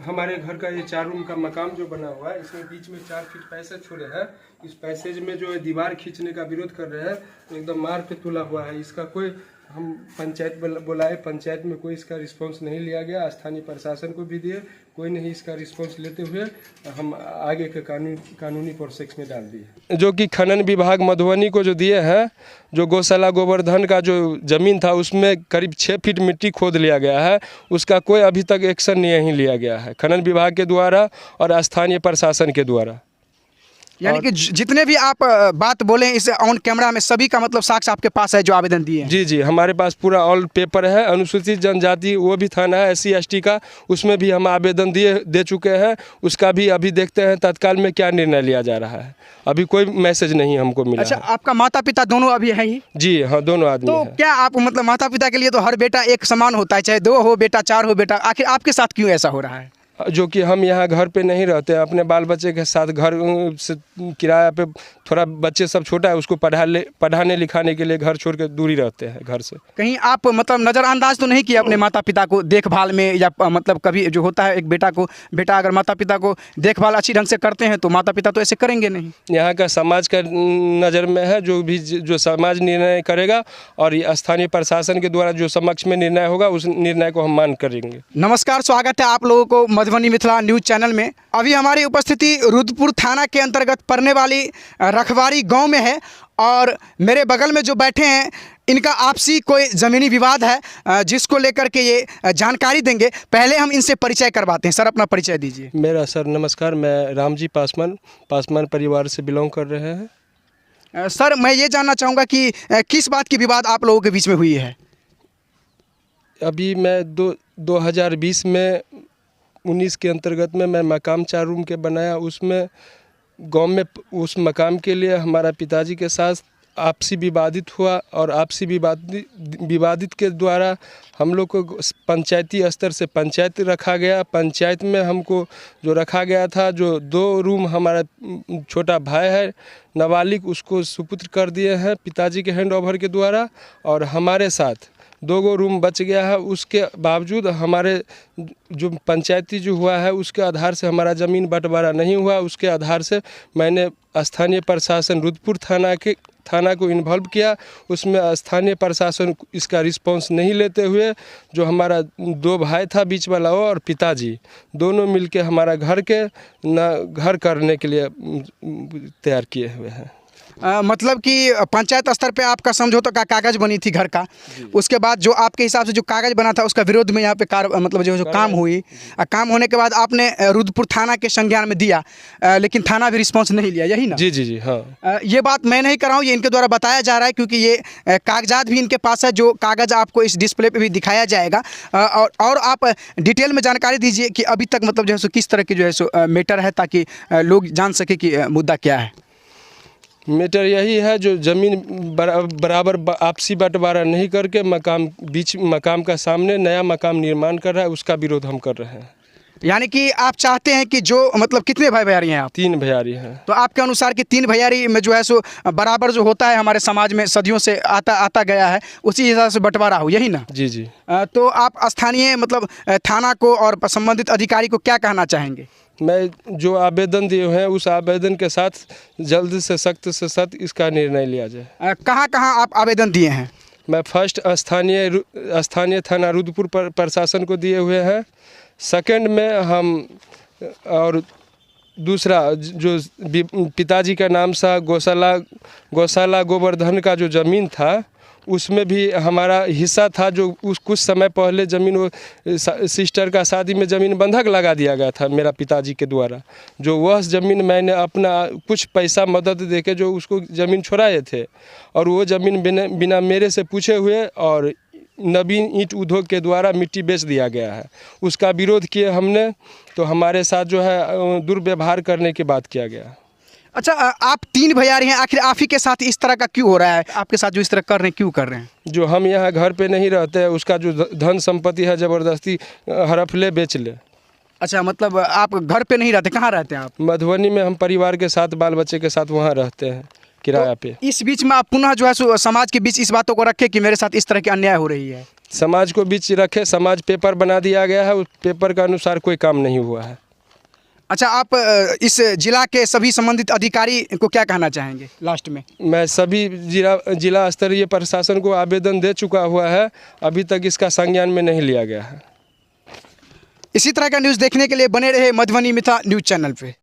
हमारे घर का ये 4 रूम का मकान जो बना हुआ है, इसमें बीच में 4 फीट पैसेज छोड़े हैं। इस पैसेज में जो है दीवार खींचने का विरोध कर रहे हैं, तो एकदम मार के तुला हुआ है। इसका कोई हम पंचायत बुलाए, पंचायत में कोई इसका रिस्पांस नहीं लिया गया। स्थानीय प्रशासन को भी दिए, कोई नहीं इसका रिस्पांस लेते हुए हम आगे के कानूनी प्रोसेस में डाल दिए। जो कि खनन विभाग मधुबनी को जो दिए हैं, जो गौशाला गोवर्धन का जो ज़मीन था उसमें करीब 6 फीट मिट्टी खोद लिया गया है, उसका कोई अभी तक एक्शन नहीं लिया गया है खनन विभाग के द्वारा और स्थानीय प्रशासन के द्वारा। यानी कि जितने भी आप बात बोले इस ऑन कैमरा में, सभी का मतलब साक्ष्य आपके पास है जो आवेदन दिए हैं? जी जी, हमारे पास पूरा ऑल पेपर है। अनुसूचित जनजाति वो भी थाना है SC ST का, उसमें भी हम आवेदन दे चुके हैं। उसका भी अभी देखते हैं तत्काल में क्या निर्णय लिया जा रहा है। अभी कोई मैसेज नहीं हमको मिला। अच्छा, है। आपका माता पिता दोनों अभी हैं ही? जी हाँ, दोनों आदमी तो हैं। क्या आप मतलब माता पिता के लिए तो हर बेटा एक समान होता है, चाहे 2 हो बेटा 4 हो बेटा, आखिर आपके साथ क्यों ऐसा हो रहा है? जो कि हम यहाँ घर पे नहीं रहते हैं, अपने बाल बच्चे के साथ घर से किराया पे, थोड़ा बच्चे सब छोटा है, उसको पढ़ाने लिखाने के लिए घर छोड़ के दूरी रहते हैं घर से। कहीं आप मतलब नज़रअंदाज तो नहीं किया अपने माता पिता को देखभाल में, या मतलब कभी जो होता है एक बेटा अगर माता पिता को देखभाल अच्छी ढंग से करते हैं तो माता पिता तो ऐसे करेंगे नहीं? यहाँ का समाज का नज़र में है, जो समाज निर्णय करेगा और स्थानीय प्रशासन के द्वारा जो समक्ष में निर्णय होगा उस निर्णय को हम मान करेंगे। नमस्कार, स्वागत है आप लोगों को मधुबनी मिथिला न्यूज़ चैनल में। अभी हमारी उपस्थिति रुद्रपुर थाना के अंतर्गत पड़ने वाली रखवारी गांव में है और मेरे बगल में जो बैठे हैं इनका आपसी कोई ज़मीनी विवाद है जिसको लेकर के ये जानकारी देंगे। पहले हम इनसे परिचय करवाते हैं। सर, अपना परिचय दीजिए। मेरा सर नमस्कार, मैं रामजी पासवान परिवार से बिलोंग कर रहे हैं। सर, मैं ये जानना चाहूँगा कि किस बात की विवाद आप लोगों के बीच में हुई है? अभी मैं 2020 में 19 के अंतर्गत में मैं मकाम 4 रूम के बनाया। उसमें गांव में उस मकाम के लिए हमारा पिताजी के साथ आपसी विवादित हुआ और आपसी विवादित के द्वारा हम लोग को पंचायती स्तर से पंचायत रखा गया। पंचायत में हमको जो रखा गया था, जो 2 रूम हमारा छोटा भाई है नाबालिग, उसको सुपुत्र कर दिए हैं पिताजी के हैंड ओवर के द्वारा, और हमारे साथ 2 रूम बच गया है। उसके बावजूद हमारे जो पंचायती जो हुआ है उसके आधार से हमारा ज़मीन बंटवारा नहीं हुआ। उसके आधार से मैंने स्थानीय प्रशासन रुद्रपुर थाना को इन्वॉल्व किया। उसमें स्थानीय प्रशासन इसका रिस्पांस नहीं लेते हुए जो हमारा 2 भाई था बीच वाला वो और पिताजी दोनों मिलके हमारा घर करने के लिए तैयार किए हुए हैं। मतलब कि पंचायत स्तर पे आपका समझौता का कागज़ बनी थी घर का, उसके बाद जो आपके हिसाब से जो कागज़ बना था उसका विरोध में यहाँ पे मतलब जो काम हुई, काम होने के बाद आपने रुद्रपुर थाना के संज्ञान में दिया, लेकिन थाना भी रिस्पांस नहीं लिया, यही ना? जी जी जी हाँ। ये बात मैं नहीं कर रहा हूँ, ये इनके द्वारा बताया जा रहा है, क्योंकि ये कागजात भी इनके पास है, जो कागज़ आपको इस डिस्प्ले पर भी दिखाया जाएगा। और आप डिटेल में जानकारी दीजिए कि अभी तक मतलब जो है सो किस तरह की जो है सो मैटर है, ताकि लोग जान सके कि मुद्दा क्या है। मैटर यही है, जो ज़मीन बराबर आपसी बंटवारा नहीं करके मकाम का सामने नया मकाम निर्माण कर रहा है, उसका विरोध हम कर रहे हैं। यानी कि आप चाहते हैं कि जो मतलब कितने भाई भैयारी हैं आप? 3 भैयारी हैं। तो आपके अनुसार कि 3 भैयारी में जो है सो बराबर जो होता है हमारे समाज में सदियों से आता गया है, उसी हिसाब से बंटवारा हो, यही ना? जी जी। तो आप स्थानीय मतलब थाना को और संबंधित अधिकारी को क्या कहना चाहेंगे? मैं जो आवेदन दिए हैं उस आवेदन के साथ जल्द से सख्त इसका निर्णय लिया जाए। कहाँ आप आवेदन दिए हैं? मैं फर्स्ट स्थानीय थाना रुद्रपुर प्रशासन को दिए हुए हैं, सेकंड में हम, और दूसरा जो पिताजी का नाम सा गौशाला गोवर्धन का जो ज़मीन था उसमें भी हमारा हिस्सा था, जो कुछ समय पहले ज़मीन वो सिस्टर का शादी में ज़मीन बंधक लगा दिया गया था मेरा पिताजी के द्वारा। जो वह ज़मीन मैंने अपना कुछ पैसा मदद देके जो उसको ज़मीन छुड़ाए थे, और वो ज़मीन बिना मेरे से पूछे हुए और नवीन ईंट उद्योग के द्वारा मिट्टी बेच दिया गया है। उसका विरोध किए हमने, तो हमारे साथ जो है दुर्व्यवहार करने की बात किया गया। अच्छा, आप 3 भैयारी हैं, आखिर आप ही के साथ इस तरह का क्यों हो रहा है? आपके साथ जो इस तरह कर रहे हैं, क्यों कर रहे हैं? जो हम यहाँ घर पे नहीं रहते हैं, उसका जो धन संपत्ति है ज़बरदस्ती हड़प ले बेच ले। अच्छा, मतलब आप घर पे नहीं रहते, कहाँ रहते हैं आप? मधुबनी में हम परिवार के साथ बाल बच्चे के साथ वहाँ रहते हैं किराया पे। इस बीच में आप पुनः जो है समाज के बीच इस बातों को रखें कि मेरे साथ इस तरह की अन्याय हो रही है। समाज को बीच रखे, समाज पेपर बना दिया गया है, उस पेपर के अनुसार कोई काम नहीं हुआ है। अच्छा, आप इस जिला के सभी संबंधित अधिकारी को क्या कहना चाहेंगे लास्ट में? मैं सभी जिला स्तरीय प्रशासन को आवेदन दे चुका हुआ है, अभी तक इसका संज्ञान में नहीं लिया गया है। इसी तरह का न्यूज़ देखने के लिए बने रहे मधुबनी मिथिला न्यूज़ चैनल पे।